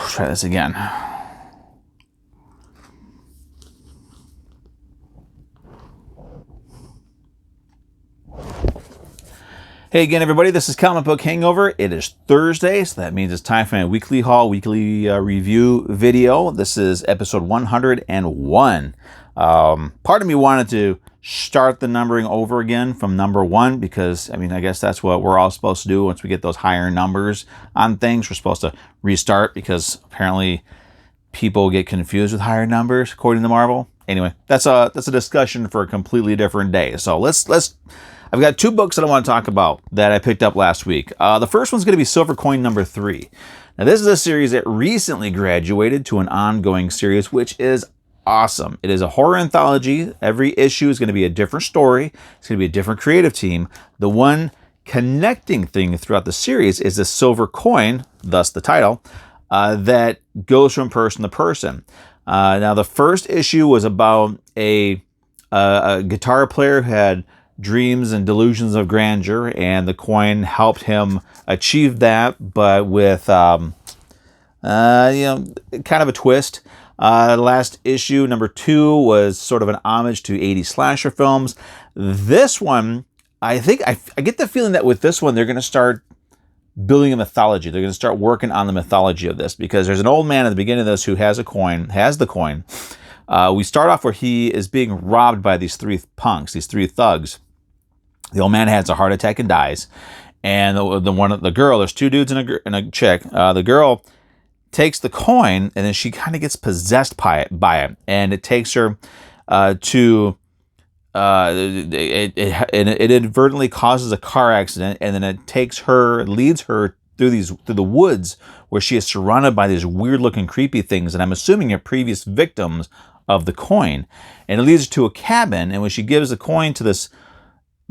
Try this again. Hey again, everybody, this is Comic Book Hangover. It is Thursday, so that means it's time for my weekly haul, weekly review video. This is episode 101. Part of me wanted to start the numbering over again from number 1 because, I guess that's what we're all supposed to do. Once we get those higher numbers on things, we're supposed to restart because apparently people get confused with higher numbers, according to Marvel. Anyway, that's a discussion for a completely different day. So I've got 2 books that I want to talk about that I picked up last week. The first one's going to be Silver Coin number 3. Now, this is a series that recently graduated to an ongoing series, which is awesome. It is a horror anthology. Every issue is going to be a different story. It's going to be a different creative team. The one connecting thing throughout the series is the silver coin, thus the title, that goes from person to person. Now, the first issue was about a guitar player who had dreams and delusions of grandeur, and the coin helped him achieve that, but with kind of a twist. Last issue, number 2, was sort of an homage to 80s slasher films. This one, I get the feeling that with this one, they're going to start building a mythology. They're going to start working on the mythology of this, because there's an old man at the beginning of this who has the coin. We start off where he is being robbed by these 3 punks, these 3 thugs. The old man has a heart attack and dies. And the girl, there's 2 dudes and a chick. The girl takes the coin, and then she kind of gets possessed by it. And it takes her it inadvertently causes a car accident, and then it leads her through the woods where she is surrounded by these weird looking creepy things, and I'm assuming are previous victims of the coin. And it leads her to a cabin, and when she gives the coin to this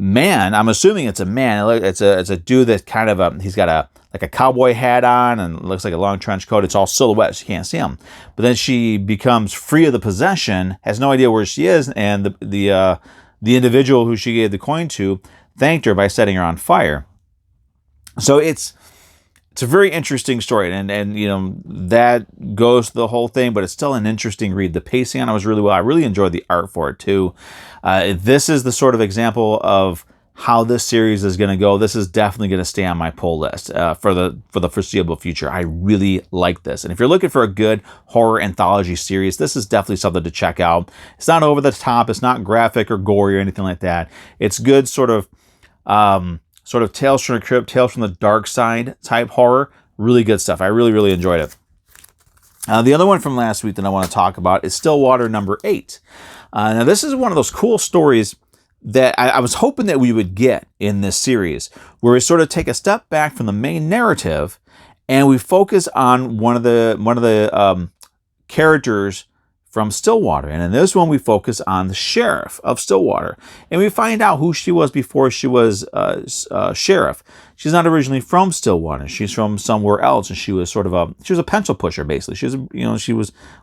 man, I'm assuming it's a man. It's a dude that kind of he's got a cowboy hat on and looks like a long trench coat. It's all silhouette, so you can't see him. But then she becomes free of the possession, has no idea where she is, and the individual who she gave the coin to thanked her by setting her on fire. So it's a very interesting story, and that goes to the whole thing, but it's still an interesting read. The pacing on it was really well. I really enjoyed the art for it too. This is the sort of example of how this series is going to go. This is definitely going to stay on my pull list for the foreseeable future. I really like this, and if you're looking for a good horror anthology series, this is definitely something to check out. It's not over the top. It's not graphic or gory or anything like that. It's good sort of Tales from the Crypt, Tales from the Dark Side type horror. Really good stuff. I really, really enjoyed it. The other one from last week that I want to talk about is Stillwater number 8. Now, this is one of those cool stories that I was hoping that we would get in this series, where we sort of take a step back from the main narrative and we focus on one of the characters from Stillwater. And in this one, we focus on the sheriff of Stillwater. And we find out who she was before she was sheriff. She's not originally from Stillwater. She's from somewhere else. And she was a pencil pusher, basically. She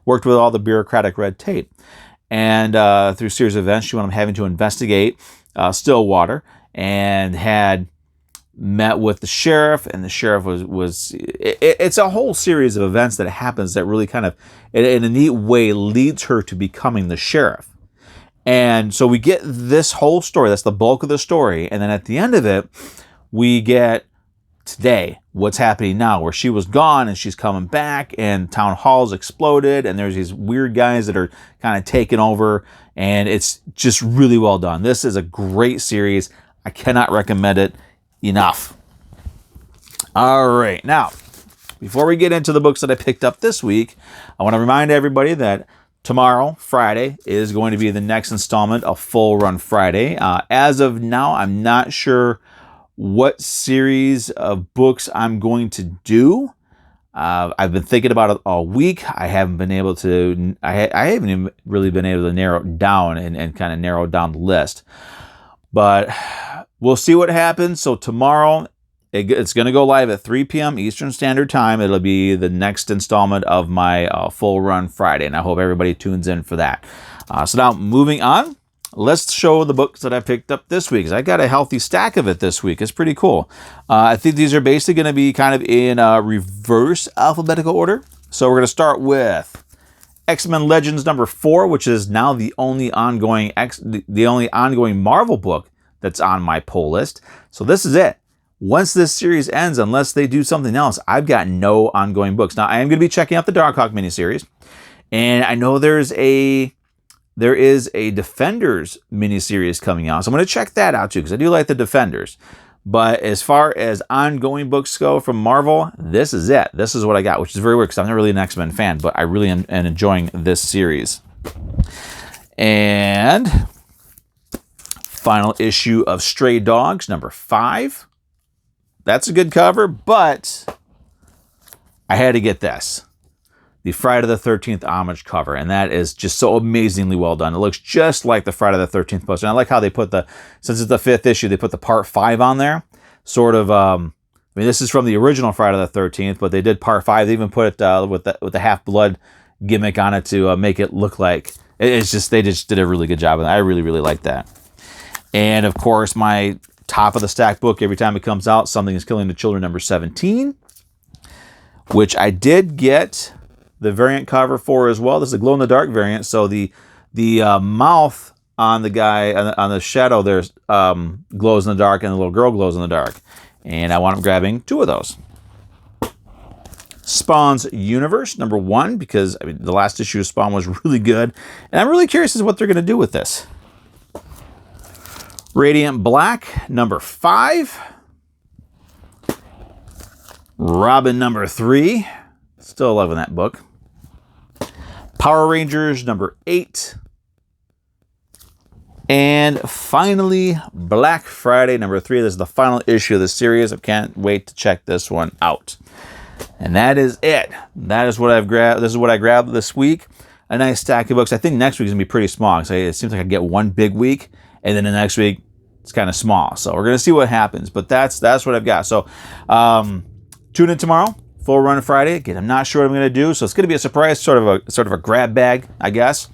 worked with all the bureaucratic red tape. And through a series of events, she wound up having to investigate Stillwater, and had met with the sheriff, and the sheriff it's a whole series of events that happens that really kind of, in a neat way, leads her to becoming the sheriff. And so we get this whole story. That's the bulk of the story. And then at the end of it, we get today, what's happening now, where she was gone and she's coming back, and town hall's exploded, and there's these weird guys that are kind of taking over, and it's just really well done. This is a great series. I cannot recommend it enough. All right, now, before we get into the books that I picked up this week, I want to remind everybody that tomorrow, Friday, is going to be the next installment of Full Run Friday. As of now, I'm not sure what series of books I'm going to do. I've been thinking about it all week. I haven't been able to, I haven't even really been able to narrow it down and kind of narrow down the list. But we'll see what happens. So tomorrow, it's going to go live at 3 p.m. Eastern Standard Time. It'll be the next installment of my Full Run Friday, and I hope everybody tunes in for that. So now, moving on. Let's show the books that I picked up this week, because I got a healthy stack of it this week. It's pretty cool. I think these are basically going to be kind of in reverse alphabetical order. So we're going to start with X-Men Legends number 4, which is now the only ongoing Marvel book that's on my pull list. So this is it. Once this series ends, unless they do something else, I've got no ongoing books. Now, I am going to be checking out the Darkhawk miniseries, and I know there is a Defenders miniseries coming out, so I'm going to check that out too, because I do like the Defenders. But as far as ongoing books go from Marvel, this is it. This is what I got, which is very weird because I'm not really an X-Men fan, but I really am enjoying this series. And final issue of Stray Dogs, number 5. That's a good cover, but I had to get this. The Friday the 13th homage cover, and that is just so amazingly well done. It looks just like the Friday the 13th poster. And I like how they put since it's the 5th issue, they put the part 5 on there. Sort of, I mean, this is from the original Friday the 13th, but they did part 5. They even put it with the Half-Blood gimmick on it to make it look like, they just did a really good job. And I really, really like that. And of course, my top of the stack book every time it comes out, Something is Killing the Children, number 17, which I did get the variant cover for as well. This is a glow-in-the-dark variant, so the mouth on the guy, on the shadow there, glows in the dark, and the little girl glows in the dark. And I wound up grabbing 2 of those. Spawn's Universe, number 1, because I mean, the last issue of Spawn was really good, and I'm really curious as to what they're going to do with this. Radiant Black, number 5. Robin, number 3. Still loving that book. Power Rangers, number 8. And finally, Black Friday, number 3. This is the final issue of the series. I can't wait to check this one out. And that is it. That is what I've grabbed. This is what I grabbed this week. A nice stack of books. I think next week is going to be pretty small. So it seems like I get one big week, and then the next week it's kind of small. So we're going to see what happens. But that's what I've got. So tune in tomorrow. Full Run Friday. Again, I'm not sure what I'm going to do, so it's going to be a surprise, sort of a grab bag, I guess.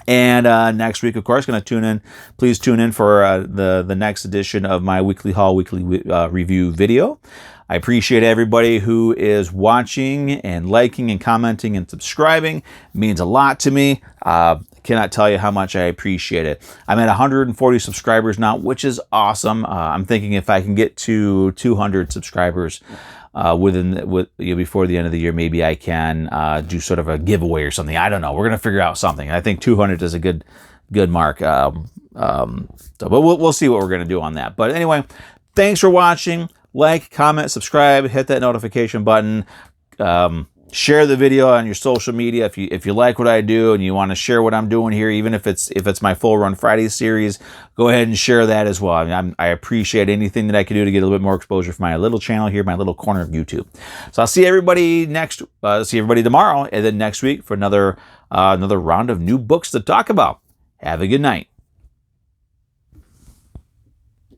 And next week, of course, going to tune in. Please tune in for the next edition of my weekly haul, weekly review video. I appreciate everybody who is watching and liking and commenting and subscribing. It means a lot to me. Cannot tell you how much I appreciate it. I'm at 140 subscribers now, which is awesome. I'm thinking if I can get to 200 subscribers before the end of the year, maybe I can do sort of a giveaway or something. I don't know. We're gonna figure out something. I think 200 is a good mark. But we'll see what we're gonna do on that. But anyway, thanks for watching. Like, comment, subscribe, hit that notification button. Share the video on your social media if you like what I do and you want to share what I'm doing here, even if it's my Full Run Friday series. Go ahead and share that as well. I mean, I appreciate anything that I can do to get a little bit more exposure for my little channel here, my little corner of YouTube. So I'll see everybody tomorrow, and then next week for another round of new books to talk about. Have a good night.